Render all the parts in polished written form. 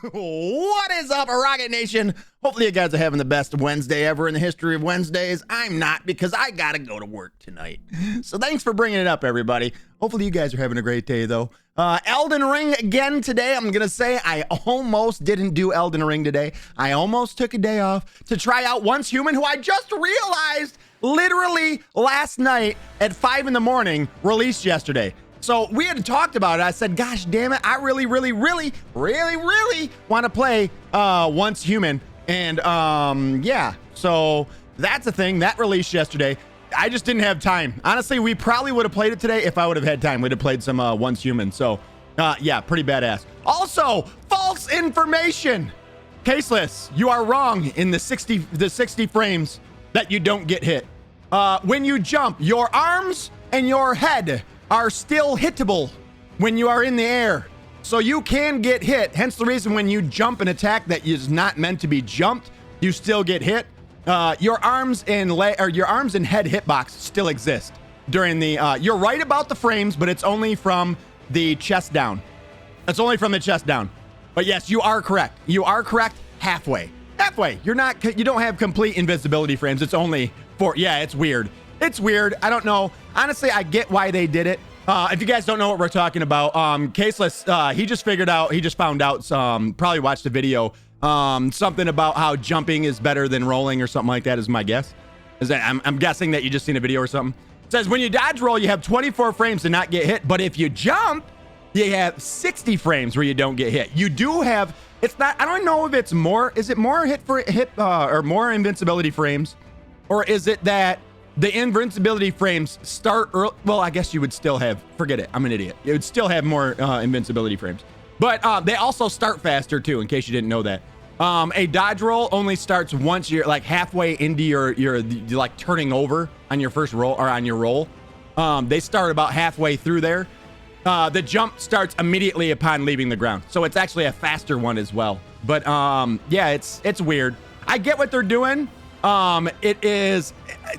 What is up, Rocket Nation? Hopefully you guys are having the best Wednesday ever in the history of Wednesdays. I'm not, because I gotta go to work tonight. So thanks for bringing it up, everybody. Hopefully you guys are having a great day, though. Elden Ring again today. I'm gonna say I almost didn't do Elden Ring today. I almost took a day off to try out Once Human, who I just realized literally last night at 5 in the morning released yesterday. So we had talked about it. I said, gosh damn it, I really want to play Once Human. And yeah, so that's a thing that released yesterday. I just didn't have time. Honestly, we probably would have played it today if I would have had time. We'd have played some Once Human. So yeah, pretty badass. Also, false information. Caseless, you are wrong in the 60 frames that you don't get hit. When you jump, your arms and your head are still hittable when you are in the air. So you can get hit. Hence the reason when you jump an attack that is not meant to be jumped, you still get hit. Your arms and head hitbox still exist during the, you're right about the frames, but it's only from the chest down. It's only from the chest down. But yes, you are correct. You are correct halfway. Halfway. You don't have complete invincibility frames. It's only yeah, it's weird. It's weird. I don't know. Honestly, I get why they did it. If you guys don't know what we're talking about, Caseless, he just found out, probably watched the video, something about how jumping is better than rolling or something like that is my guess. I'm guessing that you just seen a video or something. It says when you dodge roll, you have 24 frames to not get hit, but if you jump, you have 60 frames where you don't get hit. You do have, I don't know if it's more, is it more or more invincibility frames? Or is it that the invincibility frames start early? Well, I guess you would still have, forget it, I'm an idiot. You would still have more invincibility frames. But they also start faster too, in case you didn't know that. A dodge roll only starts once you're like halfway into you're like turning over on your first roll or on your roll. They start about halfway through there. The jump starts immediately upon leaving the ground. So it's actually a faster one as well. But yeah, it's weird. I get what they're doing.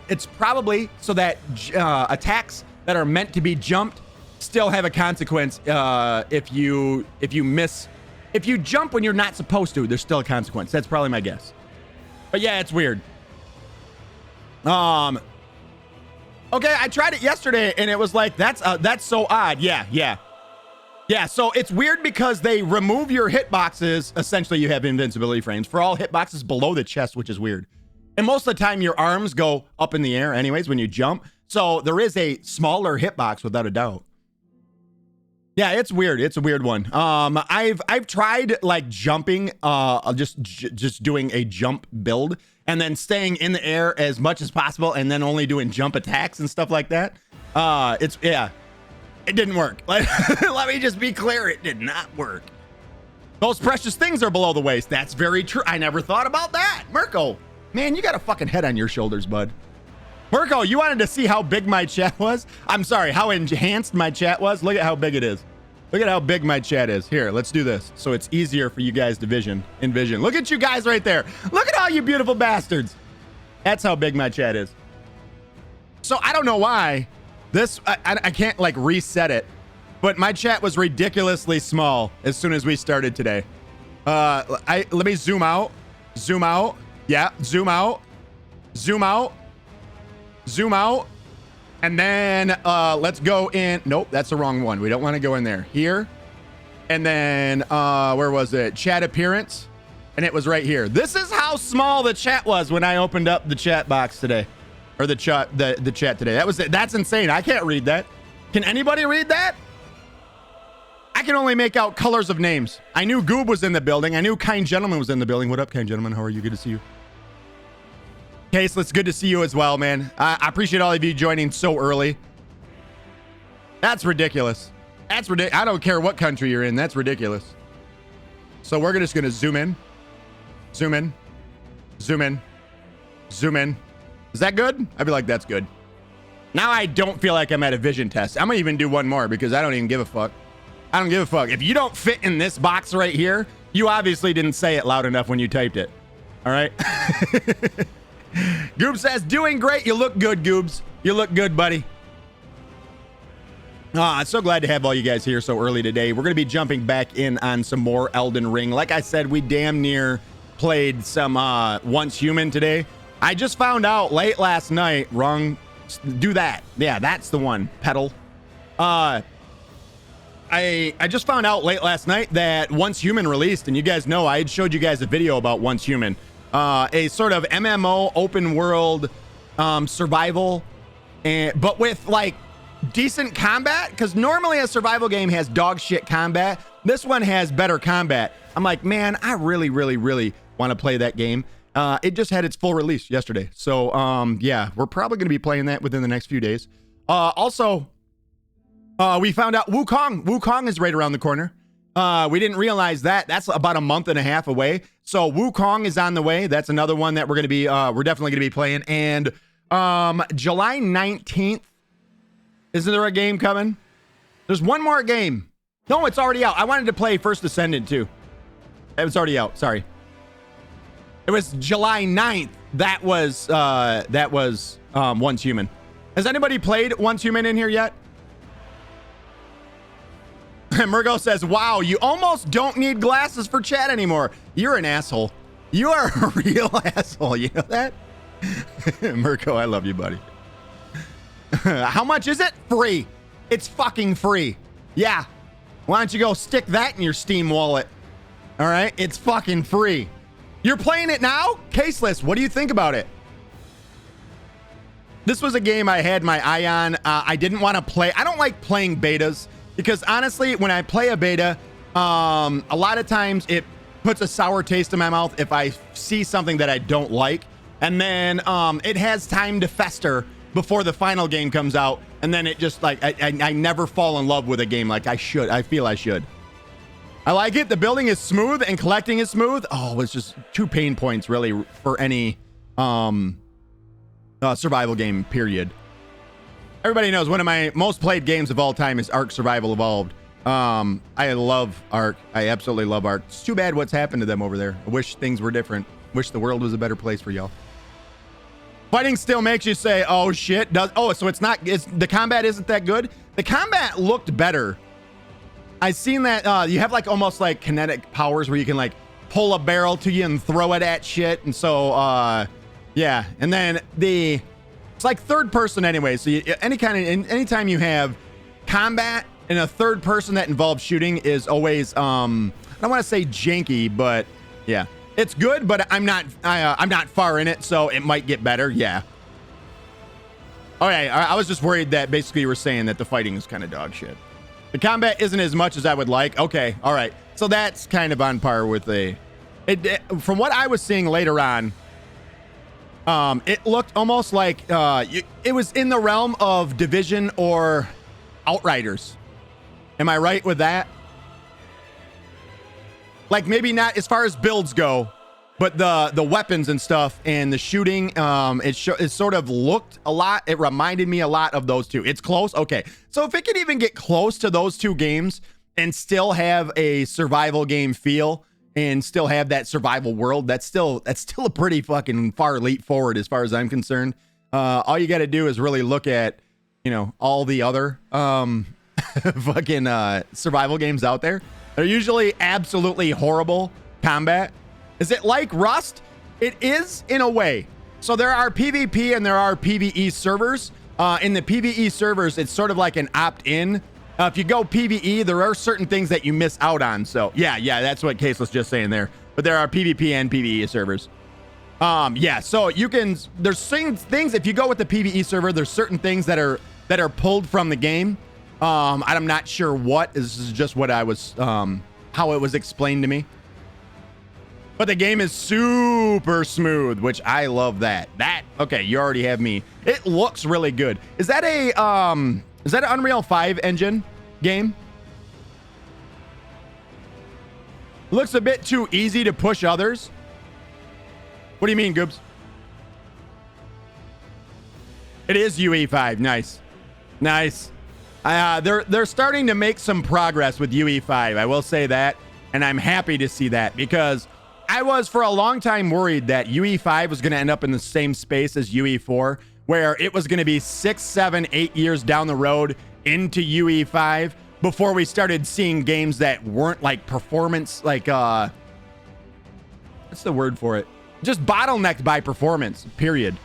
It's probably so that attacks that are meant to be jumped still have a consequence. If you jump when you're not supposed to, there's still a consequence. That's probably my guess. But yeah, it's weird. Okay, I tried it yesterday and it was like, that's so odd. Yeah. So it's weird because they remove your hitboxes. Essentially, you have invincibility frames for all hitboxes below the chest, which is weird. And most of the time, your arms go up in the air anyways when you jump. So there is a smaller hitbox without a doubt. Yeah, it's weird. It's a weird one. I've tried like jumping, just doing a jump build and then staying in the air as much as possible and then only doing jump attacks and stuff like that. It didn't work. Let me just be clear. It did not work. Those precious things are below the waist. That's very true. I never thought about that. Mirko. Man, you got a fucking head on your shoulders, bud. Mirko, you wanted to see how big my chat was? I'm sorry, how enhanced my chat was? Look at how big it is. Look at how big my chat is. Here, let's do this so it's easier for you guys to envision. Look at you guys right there. Look at all you beautiful bastards. That's how big my chat is. So I don't know why this, I can't like reset it, but my chat was ridiculously small as soon as we started today. Let me zoom out. Yeah, zoom out, and then let's go in. Nope, that's the wrong one. We don't want to go in there. Here, and then where was it? Chat appearance, and it was right here. This is how small the chat was when I opened up the chat box today, or the chat today. That's insane. I can't read that. Can anybody read that? I can only make out colors of names. I knew Goob was in the building. I knew Kind Gentleman was in the building. What up, Kind Gentleman? How are you? Good to see you. Case, it's good to see you as well, man. I appreciate all of you joining so early. That's ridiculous. That's ridiculous. I don't care what country you're in. That's ridiculous. So we're just going to zoom in. Zoom in. Zoom in. Zoom in. Is that good? I feel like that's good. Now I don't feel like I'm at a vision test. I'm going to even do one more because I don't even give a fuck. I don't give a fuck. If you don't fit in this box right here, you obviously didn't say it loud enough when you typed it. All right? Goob says, doing great. You look good, Goobs. You look good, buddy. So glad to have all you guys here so early today. We're going to be jumping back in on some more Elden Ring. Like I said, we damn near played some Once Human today. I just found out late last night. Wrong. Do that. Yeah, that's the one. Pedal. I just found out late last night that Once Human released, and you guys know I had showed you guys a video about Once Human. A sort of MMO open world survival, but with like decent combat, because normally a survival game has dog shit combat. This one has better combat. I'm like, man, I really want to play that game. It just had its full release yesterday, so yeah, we're probably going to be playing that within the next few days. Also, we found out Wukong is right around the corner. We didn't realize that. That's about a month and a half away. So Wukong is on the way. That's another one that we're going to be we're definitely going to be playing. And July 19th, isn't there a game coming? There's one more game. No, it's already out. I wanted to play First Descendant too. It was already out. Sorry. It was July 9th. That was Once Human. Has anybody played Once Human in here yet? Murgo says, wow, you almost don't need glasses for chat anymore. You're an asshole. You are a real asshole. You know that? Murgo, I love you, buddy. How much is it? Free. It's fucking free. Yeah. Why don't you go stick that in your Steam wallet? All right. It's fucking free. You're playing it now? Caseless. What do you think about it? This was a game I had my eye on. I didn't want to play. I don't like playing betas because honestly, when I play a beta, a lot of times it puts a sour taste in my mouth if I see something that I don't like. And then it has time to fester before the final game comes out, and then it just like I never fall in love with a game like I should. I feel I should. I like it. The building is smooth and collecting is smooth. Oh, it's just 2 pain points really for any survival game, period. Everybody knows one of my most played games of all time is Ark Survival Evolved. I love Ark. I absolutely love Ark. It's too bad what's happened to them over there. I wish things were different. Wish the world was a better place for y'all. Fighting still makes you say, oh shit. So it's not, the combat isn't that good? The combat looked better. I seen that you have like almost like kinetic powers where you can like pull a barrel to you and throw it at shit. And so, yeah. And then it's like third person anyway. So anytime you have combat in a third person that involves shooting is always, I don't want to say janky, but yeah. It's good, but I'm not far in it, so it might get better. Yeah. Okay, I was just worried that basically you were saying that the fighting is kind of dog shit. The combat isn't as much as I would like. Okay, all right. So that's kind of on par with from what I was seeing later on, it looked almost like it was in the realm of Division or Outriders. Am I right with that? Like maybe not as far as builds go, but the weapons and stuff and the shooting, it sort of looked a lot. It reminded me a lot of those two. It's close. Okay. So if it could even get close to those two games and still have a survival game feel and still have that survival world, that's still a pretty fucking far leap forward as far as I'm concerned. All you got to do is really look at, all the other fucking survival games out there. They're usually absolutely horrible combat. Is it like Rust? It is in a way. So there are PvP and there are PvE servers. In the PvE servers, it's sort of like an opt-in. If you go PvE, there are certain things that you miss out on. So yeah, that's what Case was just saying there. But there are PvP and PvE servers. Yeah, so you can, there's things, if you go with the PvE server, there's certain things that are pulled from the game. I'm not sure what. This is just what I was, how it was explained to me. But the game is super smooth, which I love that. Okay, you already have me. It looks really good. Is that an Unreal 5 engine game? Looks a bit too easy to push others. What do you mean, Goobs? It is UE5. Nice. They're starting to make some progress with UE5. I will say that, and I'm happy to see that because I was for a long time worried that UE5 was going to end up in the same space as UE4, where it was going to be 6, 7, 8 years down the road, into UE5 before we started seeing games that weren't like performance, like what's the word for it? Just bottlenecked by performance, period.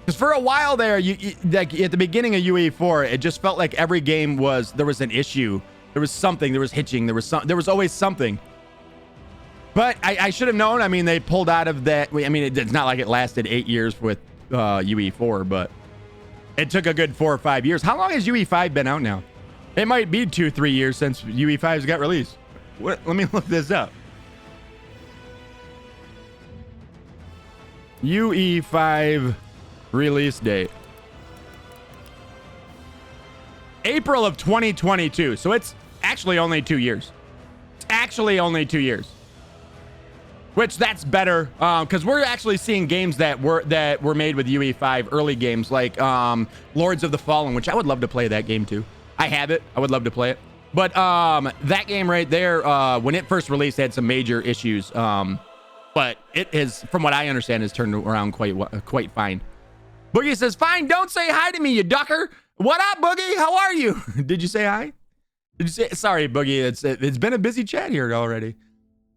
Because for a while there, you like at the beginning of UE4, it just felt like every game there was an issue. There was something, there was hitching, there was always something. But I should have known. I mean, they pulled out of that. I mean, it's not like it lasted 8 years with UE4, but it took a good 4 or 5 years. How long has UE5 been out now? It might be 2-3 years since UE5's got released. Let me look this up. UE5 release date. April of 2022. So it's actually only 2 years. It's actually only 2 years. Which that's better, because we're actually seeing games that were made with UE5, early games like Lords of the Fallen, which I would love to play that game too. I have it. I would love to play it. But that game right there, when it first released, had some major issues. But it is, from what I understand, has turned around quite fine. Boogie says, "Fine, don't say hi to me, you ducker." What up, Boogie? How are you? Did you say hi? Did you say? Sorry, Boogie. It's been a busy chat here already.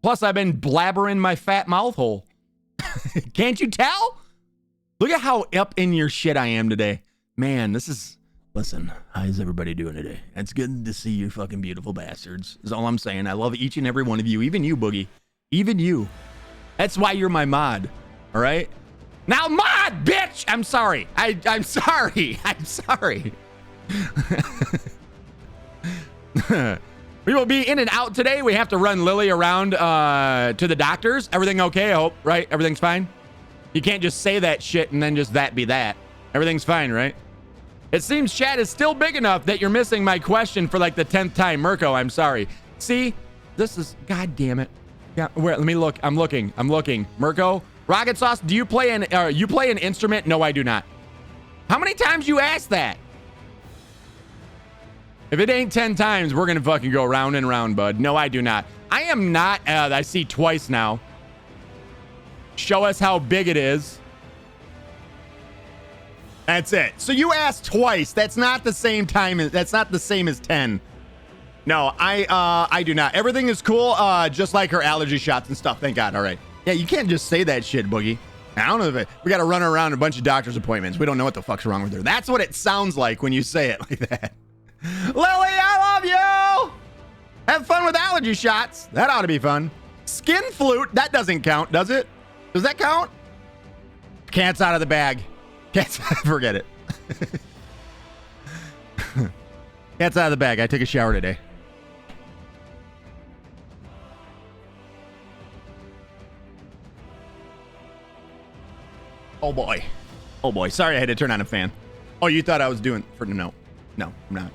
Plus, I've been blabbering my fat mouth hole. Can't you tell? Look at how up in your shit I am today. Man, listen, how's everybody doing today? It's good to see you fucking beautiful bastards, is all I'm saying. I love each and every one of you, even you, Boogie. Even you. That's why you're my mod, all right? Now, mod, bitch! I'm sorry. I'm sorry. I'm sorry. We will be in and out today. We have to run Lily around to the doctors. Everything okay, I hope, right? Everything's fine? You can't just say that shit and then just that be that. Everything's fine, right? It seems chat is still big enough that you're missing my question for like the 10th time. Mirko, I'm sorry. See? This is... God damn it. Yeah, where? Let me look. I'm looking. Mirko, Rockitsauce, do you play an instrument? No, I do not. How many times you asked that? If it ain't 10 times, we're going to fucking go round and round, bud. No, I do not. I am not. I see twice now. Show us how big it is. That's it. So you asked twice. That's not the same time. That's not the same as 10. No, I do not. Everything is cool. Just like her allergy shots and stuff. Thank God. All right. Yeah, you can't just say that shit, Boogie. I don't know if we got to run around a bunch of doctor's appointments. We don't know what the fuck's wrong with her. That's what it sounds like when you say it like that. Lily, I love you. Have fun with allergy shots. That ought to be fun. Skin flute. That doesn't count, does it? Does that count? Cat's out of the bag. Cat's, forget it. Cat's out of the bag. I took a shower today. Oh boy. Oh boy. Sorry I had to turn on a fan. Oh, you thought I was doing for no. No, I'm not.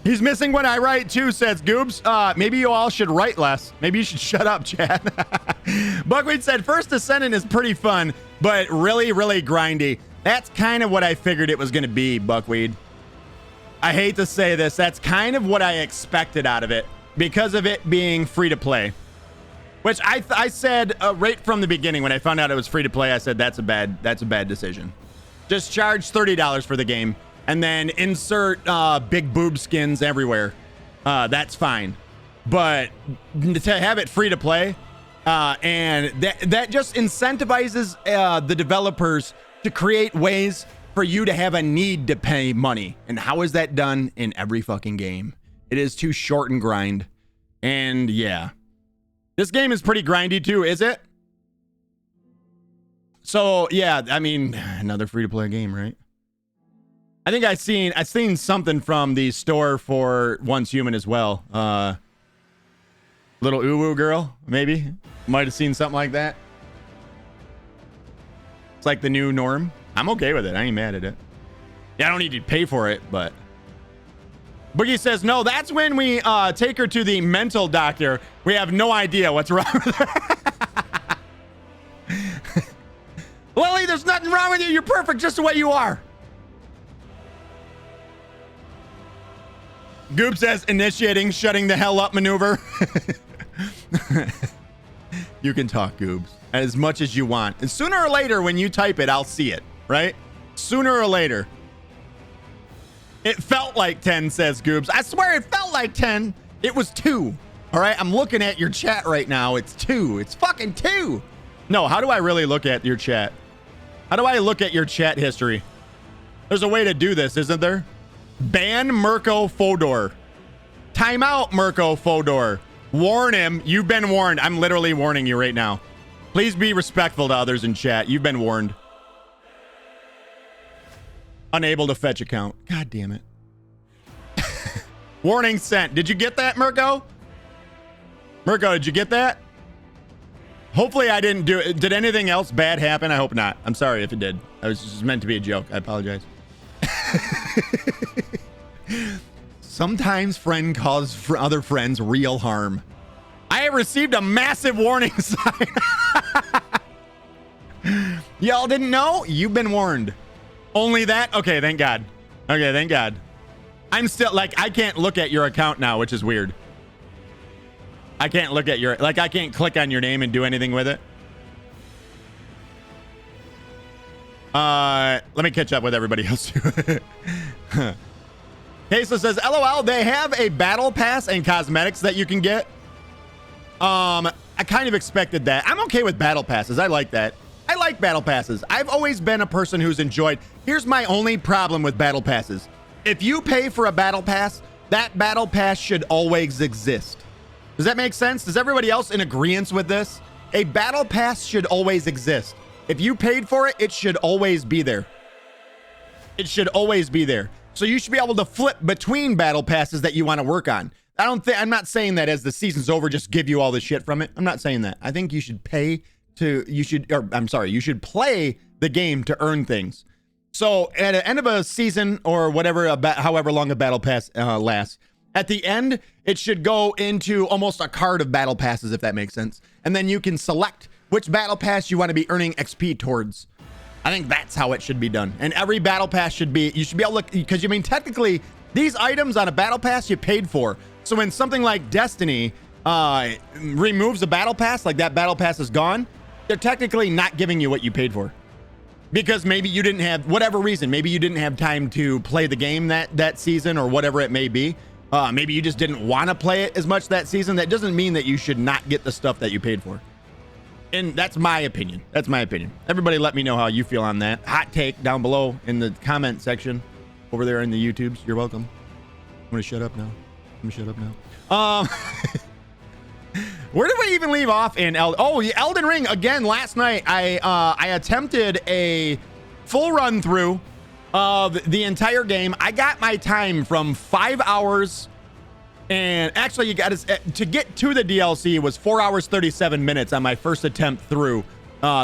He's missing when I write too, says Goobs. Maybe you all should write less. Maybe you should shut up, Chad. Buckwheat said, first Ascendant is pretty fun, but really, really grindy. That's kind of what I figured it was going to be, Buckwheat. I hate to say this. That's kind of what I expected out of it because of it being free to play. Which I said right from the beginning when I found out it was free to play, I said that's a bad decision. Just charge $30 for the game and then insert big boob skins everywhere. That's fine. But to have it free to play and that just incentivizes the developers to create ways for you to have a need to pay money. And how is that done in every fucking game? It is too short and grind. And yeah. This game is pretty grindy too, is it? So yeah, I mean, another free-to-play game, right? I think I've seen something from the store for Once Human as well. Little Uwu girl, maybe. Might have seen something like that. It's like the new norm. I'm okay with it. I ain't mad at it. Yeah, I don't need to pay for it, but... Boogie says, no, that's when we take her to the mental doctor. We have no idea what's wrong with her. Lily, there's nothing wrong with you. You're perfect just the way you are. Goop says, initiating shutting the hell up maneuver. You can talk, Goobs, as much as you want. And sooner or later, when you type it, I'll see it, right? Sooner or later. It felt like 10, says Goobs. I swear it felt like 10. It was 2. All right, I'm looking at your chat right now. It's 2. It's fucking 2. No, how do I really look at your chat? How do I look at your chat history? There's a way to do this, isn't there? Ban Mirko Fodor. Time out, Mirko Fodor. Warn him. You've been warned. I'm literally warning you right now. Please be respectful to others in chat. You've been warned. Unable to fetch account. God damn it. Warning sent. Did you get that, Mirko? Mirko, did you get that? Hopefully I didn't do it. Did anything else bad happen? I hope not. I'm sorry if it did. I was just meant to be a joke. I apologize. Sometimes friend cause for other friends real harm. I have received a massive warning sign. Y'all didn't know? You've been warned. Only that? Okay, thank God. Okay, thank God. I'm still, like, I can't look at your account now, which is weird. I can't look at your, like, I can't click on your name and do anything with it. Let me catch up with everybody else. Queso says, LOL, they have a battle pass and cosmetics that you can get. I kind of expected that. I'm okay with battle passes. I like that. I like battle passes. I've always been a person who's enjoyed. Here's my only problem with battle passes. If you pay for a battle pass, that battle pass should always exist. Does that make sense? Is everybody else in agreement with this? A battle pass should always exist. If you paid for it, it should always be there. It should always be there. So you should be able to flip between battle passes that you want to work on. I'm not saying that as the season's over, just give you all the shit from it. I'm not saying that. I think you should you should play the game to earn things. So at the end of a season or whatever, however long a battle pass lasts, at the end, it should go into almost a card of battle passes, if that makes sense. And then you can select which battle pass you want to be earning XP towards. I think that's how it should be done. And every battle pass should be, you should be able to, because you mean technically these items on a battle pass you paid for. So when something like Destiny removes a battle pass, like that battle pass is gone, they're technically not giving you what you paid for. Because maybe you didn't have, whatever reason, maybe you didn't have time to play the game that season or whatever it may be. Maybe you just didn't want to play it as much that season. That doesn't mean that you should not get the stuff that you paid for. And that's my opinion. That's my opinion. Everybody let me know how you feel on that. Hot take down below in the comment section over there in the YouTubes. You're welcome. I'm going to shut up now. Where did we even leave off in Elden Ring again? Last night I attempted a full run through of the entire game. I got my time from 5 hours, and actually you got to get to the DLC was 4 hours 37 minutes on my first attempt through.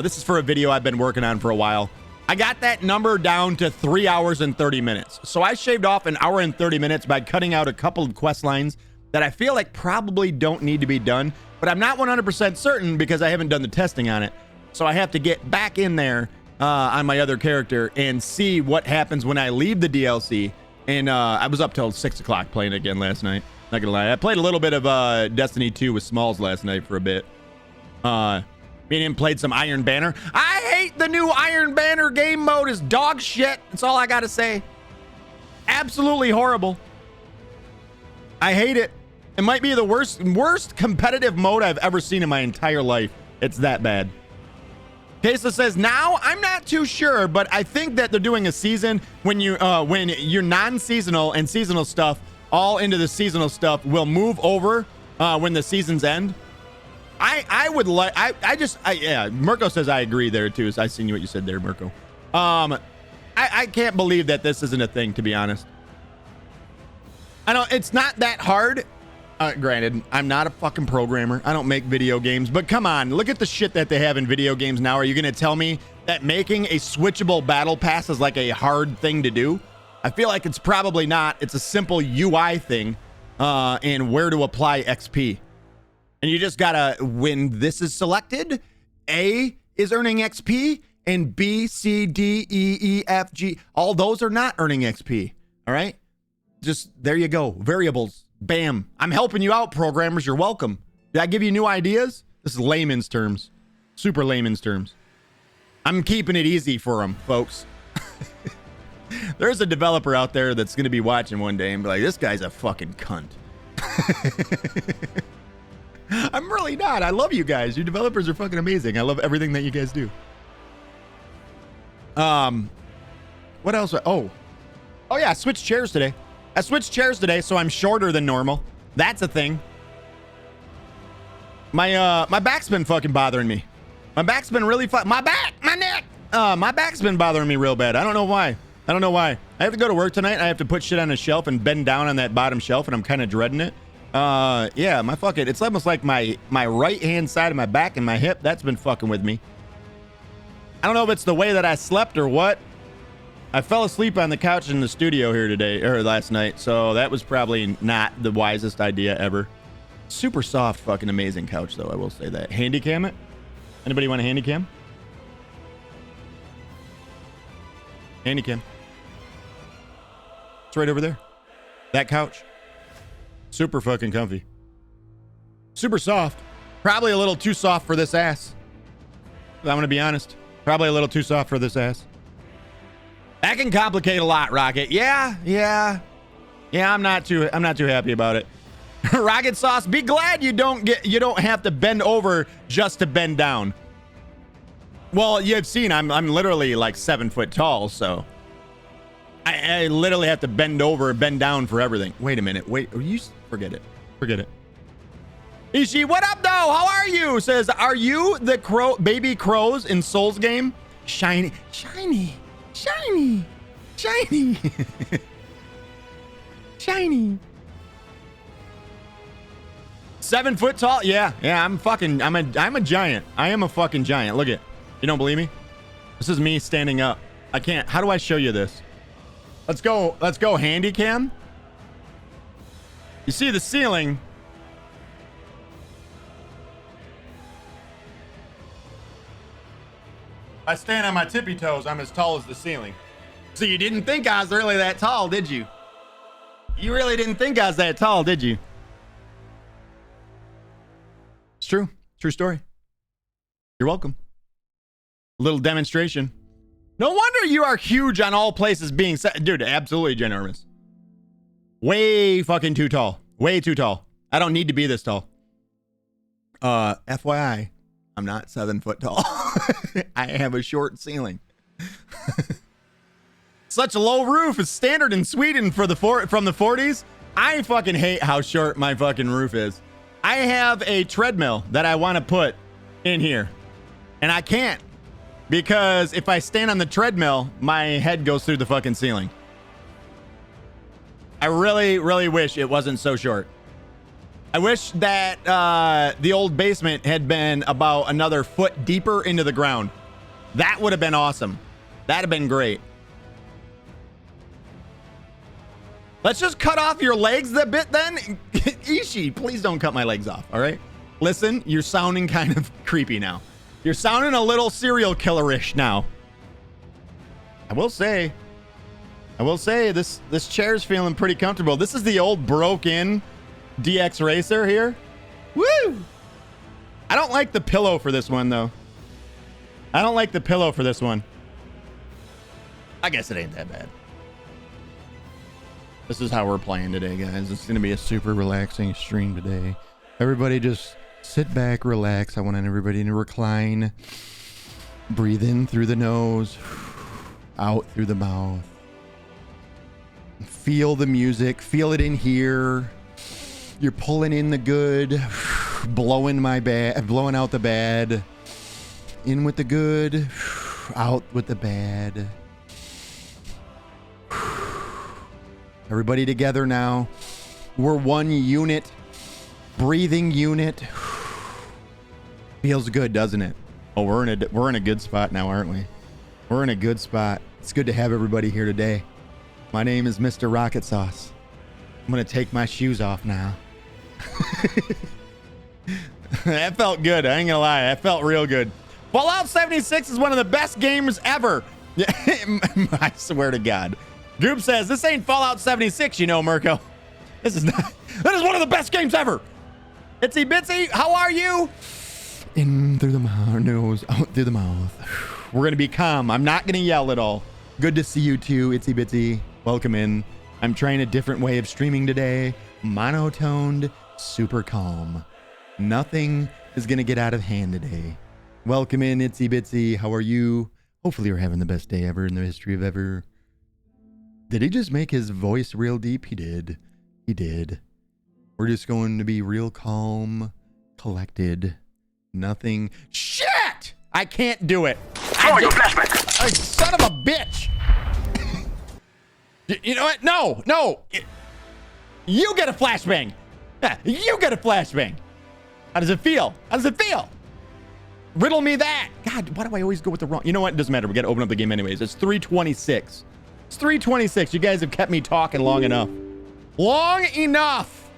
This is for a video I've been working on for a while. I got that number down to 3 hours and 30 minutes. So I shaved off an hour and 30 minutes by cutting out a couple of quest lines that I feel like probably don't need to be done, but I'm not 100% certain because I haven't done the testing on it. So I have to get back in there on my other character and see what happens when I leave the DLC. And I was up till 6 o'clock playing again last night. Not gonna lie, I played a little bit of Destiny 2 with Smalls last night for a bit. Me and him played some Iron Banner. I hate the new Iron Banner game mode. Is dog shit. That's all I gotta say. Absolutely horrible. I hate it. It might be the worst competitive mode I've ever seen in my entire life. It's that bad. Queso says, now I'm not too sure, but I think that they're doing a season when you're non-seasonal and seasonal stuff all into the seasonal stuff will move over when the seasons end. Yeah, Mirko says I agree there too. So I seen what you said there, Mirko. I can't believe that this isn't a thing, to be honest. I know it's not that hard. Granted, I'm not a fucking programmer. I don't make video games, but come on, look at the shit that they have in video games now. Are you going to tell me that making a switchable battle pass is like a hard thing to do? I feel like it's probably not. It's a simple UI thing and where to apply XP. And you just gotta, when this is selected, A is earning XP and B, C, D, E, E, F, G, all those are not earning XP. All right. Just there you go. Variables. Bam. I'm helping you out, programmers. You're welcome. Did I give you new ideas? This is layman's terms. Super layman's terms. I'm keeping it easy for them, folks. There's a developer out there that's going to be watching one day and be like, this guy's a fucking cunt. I'm really not. I love you guys. You developers are fucking amazing. I love everything that you guys do. What else? Oh yeah, I switched chairs today. So I'm shorter than normal. That's a thing. My back's been fucking bothering me. My back's been really my neck. My back's been bothering me real bad. I don't know why. I have to go to work tonight. I have to put shit on a shelf and bend down on that bottom shelf, and I'm kind of dreading it. Yeah, it's almost like my right hand side of my back and my hip, that's been fucking with me. I don't know if it's the way that I slept or what. I fell asleep on the couch in the studio here today, or last night, so that was probably not the wisest idea ever. Super soft, fucking amazing couch, though, I will say that. Handycam it? Anybody want a handycam? Handycam. It's right over there. That couch. Super fucking comfy. Super soft. Probably a little too soft for this ass. I'm gonna be honest. Probably a little too soft for this ass. That can complicate a lot, Rocket. Yeah, I'm not too happy about it. Rockitsauce, be glad you don't have to bend over just to bend down. Well, you've seen I'm literally like 7 foot tall, so I literally have to bend over, bend down for everything. Wait a minute. Forget it. Ishi, what up though? How are you? Says, are you the baby crows in Souls game? Shiny. 7 foot tall? Yeah, I'm a giant. I am a fucking giant. Look at, you don't believe me? This is me standing up. I can't, how do I show you this? Let's go handy cam. You see the ceiling. I stand on my tippy toes. I'm as tall as the ceiling. So you didn't think I was really that tall, did you? You really didn't think I was that tall, did you? It's true. True story. You're welcome. A little demonstration. No wonder you are huge on all places being set. Dude, absolutely ginormous. Way fucking too tall. Way too tall. I don't need to be this tall. FYI, I'm not 7 foot tall. I have a short ceiling. Such a low roof is standard in Sweden from the 40s. I fucking hate how short my fucking roof is. I have a treadmill that I want to put in here, and I can't because if I stand on the treadmill, my head goes through the fucking ceiling. I really, really wish it wasn't so short. I wish that the old basement had been about another foot deeper into the ground. That would have been awesome. That'd have been great. Let's just cut off your legs a bit then. Ishi, please don't cut my legs off, all right? Listen, you're sounding kind of creepy now. You're sounding a little serial killer-ish now. I will say this chair's feeling pretty comfortable. This is the old broke-in DX Racer here. Woo! I don't like the pillow for this one, though. I guess it ain't that bad. This is how we're playing today, guys. It's going to be a super relaxing stream today. Everybody just sit back, relax. I want everybody to recline. Breathe in through the nose, out through the mouth. Feel the music. Feel it in here. You're pulling in the good, blowing out the bad. In with the good, out with the bad. Everybody together now. We're one unit, breathing unit. Feels good, doesn't it? Oh, we're in a good spot now, aren't we? We're in a good spot. It's good to have everybody here today. My name is Mr. Rockitsauce. I'm gonna take my shoes off now. That felt good. I ain't gonna lie. That felt real good. Fallout 76 is one of the best games ever. I swear to God. Goop says, this ain't Fallout 76, you know, Mirko. That is one of the best games ever. Itsy Bitsy, how are you? In through the nose, out through the mouth. We're going to be calm. I'm not going to yell at all. Good to see you too, Itsy Bitsy. Welcome in. I'm trying a different way of streaming today. Monotoned, super calm. Nothing is gonna get out of hand today. Welcome in, Itsy Bitsy. How are you? Hopefully you're having the best day ever in the history of ever. Did he just make his voice real deep? He did. He did. We're just going to be real calm, collected. Nothing. Shit! I can't do it. Son of a bitch. You know what? No, no. You get a flashbang. You get a flashbang. How does it feel? How does it feel? Riddle me that. God, why do I always go with the wrong? You know what? It doesn't matter. We got to open up the game anyways. It's 3:26. It's 3:26. You guys have kept me talking long enough. Long enough.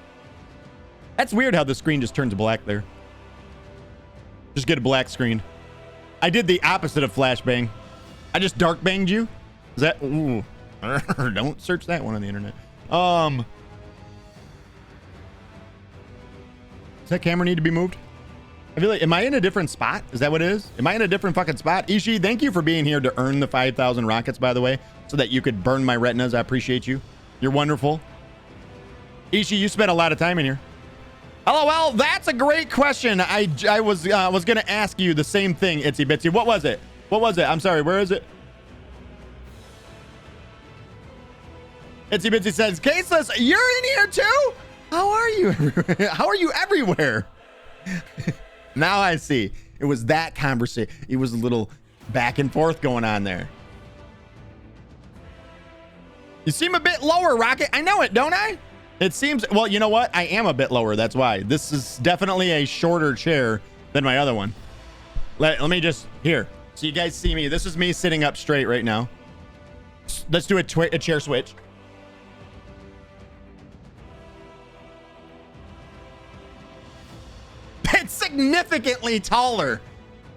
That's weird how the screen just turns black there. Just get a black screen. I did the opposite of flashbang. I just dark banged you. Is that? Ooh. Don't search that one on the internet. Does that camera need to be moved? I feel like, am I in a different spot? Is that what it is? Am I in a different fucking spot? Ishi, thank you for being here to earn the 5,000 rockets, by the way, so that you could burn my retinas. I appreciate you. You're wonderful. Ishi, you spent a lot of time in here. Oh, well, that's a great question. I was going to ask you the same thing, Itsy Bitsy. What was it? What was it? I'm sorry. Where is it? Itsy Bitsy says, Caseless, you're in here too? How are you? How are you everywhere? Now I see. It was that conversation. It was a little back and forth going on there. You seem a bit lower, Rocket. I know it, don't I? It seems, well, you know what? I am a bit lower. That's why. This is definitely a shorter chair than my other one. Let me just, here. So you guys see me. This is me sitting up straight right now. Let's do a chair switch. It's significantly taller.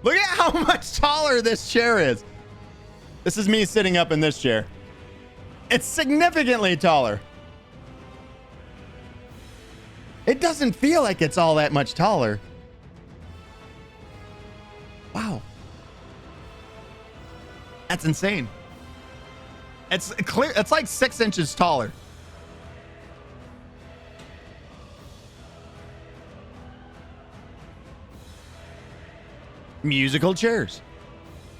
Look at how much taller this chair is. This is me sitting up in this chair. It's significantly taller. It doesn't feel like it's all that much taller. Wow. That's insane. It's clear. It's like 6 inches taller. Musical chairs.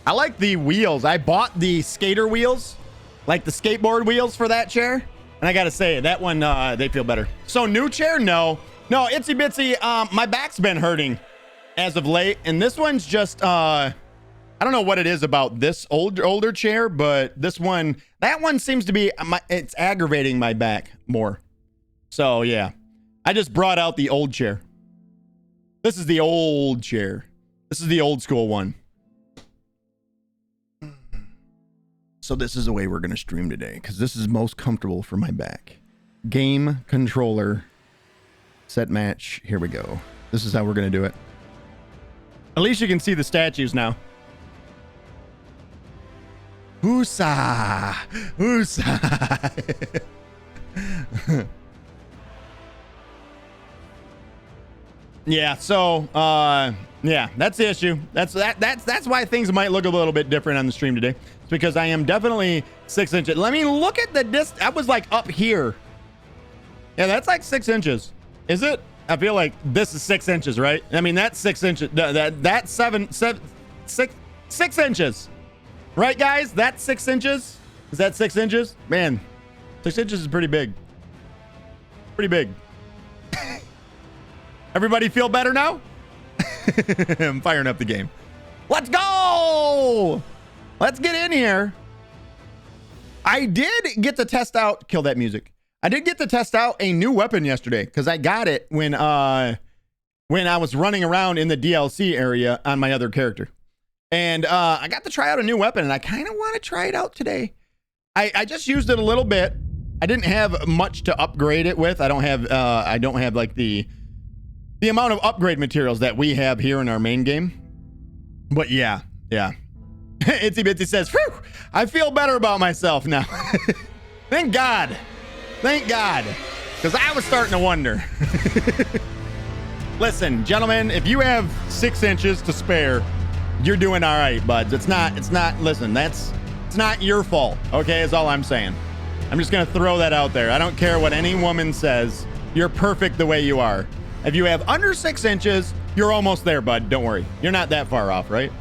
I like the wheels. I bought the skater wheels, like the skateboard wheels for that chair. And I got to say, that one, they feel better. So new chair? No. No, Itsy Bitsy, my back's been hurting as of late. And this one's just, I don't know what it is about this older chair, but this one, that one seems to be, it's aggravating my back more. So yeah, I just brought out the old chair. This is the old chair. This is the old school one. So this is the way we're going to stream today, because this is most comfortable for my back. Game controller. Set match. Here we go. This is how we're going to do it. At least you can see the statues now. Hoosa! Hoosa! Yeah, so yeah, that's the issue. That's why things might look a little bit different on the stream today. It's because I am definitely 6 inches. Let me look at the distance. That was like up here. Yeah, that's like 6 inches. Is it? I feel like this is 6 inches, right? I mean, that's 6 inches. That's 6 inches. Right, guys? That's 6 inches. Is that 6 inches? Man, 6 inches is pretty big. Pretty big. Everybody feel better now? I'm firing up the game. Let's go! Let's get in here. I did get to test out, kill that music. I did get to test out a new weapon yesterday because I got it when I was running around in the DLC area on my other character. And I got to try out a new weapon and I kind of want to try it out today. I just used it a little bit. I didn't have much to upgrade it with. I don't have like the amount of upgrade materials that we have here in our main game. But yeah. Itsy Bitsy says, "Phew, I feel better about myself now." Thank God. Thank God. Because I was starting to wonder. Listen, gentlemen, if you have 6 inches to spare, you're doing all right, buds. It's not, listen, that's It's not your fault, okay, is all I'm saying. I'm just going to throw that out there. I don't care what any woman says. You're perfect the way you are. If you have under 6 inches, you're almost there, bud. Don't worry. You're not that far off, right?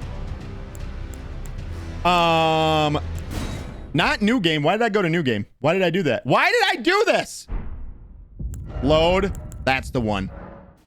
Not new game. Why did I go to new game? Why did I do that? Why did I do this? Load. That's the one.